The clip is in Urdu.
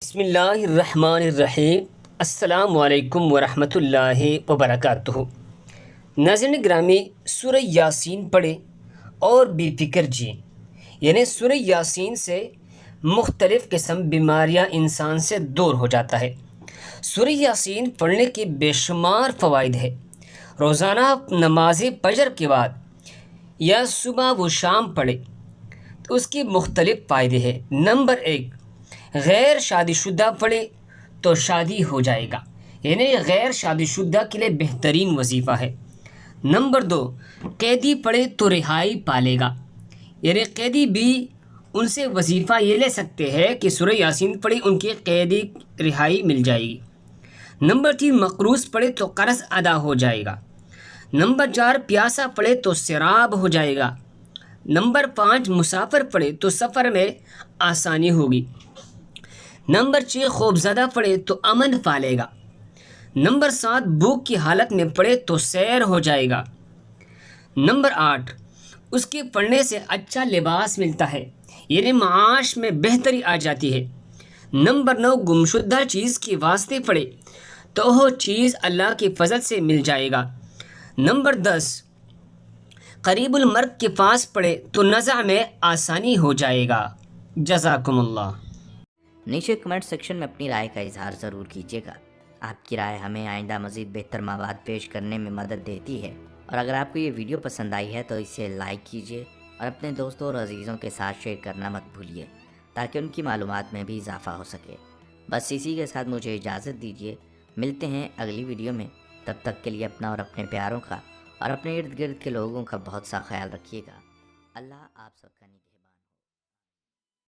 بسم اللہ الرحمن الرحیم۔ السلام علیکم ورحمۃ اللہ وبرکاتہ۔ ناظرین گرامی، سورہ یاسین پڑھیں اور بے فکر جئیں، یعنی سورہ یاسین سے مختلف قسم بیماریاں انسان سے دور ہو جاتا ہے۔ سورہ یاسین پڑھنے کے بے شمار فوائد ہے۔ روزانہ نماز فجر کے بعد یا صبح و شام پڑھے تو اس کے مختلف فائدے ہیں۔ نمبر 1، غیر شادی شدہ پڑھے تو شادی ہو جائے گا، یعنی غیر شادی شدہ کے لیے بہترین وظیفہ ہے۔ نمبر 2، قیدی پڑھے تو رہائی پالے گا، یعنی قیدی بھی ان سے وظیفہ یہ لے سکتے ہیں کہ سورہ یاسین پڑھی، ان کی قیدی رہائی مل جائے گی۔ نمبر 3، مقروض پڑھے تو قرض ادا ہو جائے گا۔ نمبر 4، پیاسا پڑھے تو سیراب ہو جائے گا۔ نمبر 5، مسافر پڑھے تو سفر میں آسانی ہوگی۔ نمبر 6، خوفزدہ پڑھے تو امن پالے گا۔ نمبر 7، بھوک کی حالت میں پڑھے تو سیر ہو جائے گا۔ نمبر 8، اس کے پڑھنے سے اچھا لباس ملتا ہے، یعنی معاش میں بہتری آ جاتی ہے۔ نمبر 9، گمشدہ چیز کے واسطے پڑھے تو وہ چیز اللہ کی فضل سے مل جائے گا۔ نمبر 10، قریب المرگ کے پاس پڑھے تو نزع میں آسانی ہو جائے گا۔ جزاکم اللہ۔ نیچے کمنٹ سیکشن میں اپنی رائے کا اظہار ضرور کیجیے گا۔ آپ کی رائے ہمیں آئندہ مزید بہتر مواد پیش کرنے میں مدد دیتی ہے، اور اگر آپ کو یہ ویڈیو پسند آئی ہے تو اسے لائک کیجیے اور اپنے دوستوں اور عزیزوں کے ساتھ شیئر کرنا مت بھولیے، تاکہ ان کی معلومات میں بھی اضافہ ہو سکے۔ بس اسی کے ساتھ مجھے اجازت دیجیے، ملتے ہیں اگلی ویڈیو میں۔ تب تک کے لیے اپنا اور اپنے پیاروں کا اور اپنے ارد گرد کے لوگوں کا بہت سا خیال رکھیے گا۔ اللہ آپ سب کا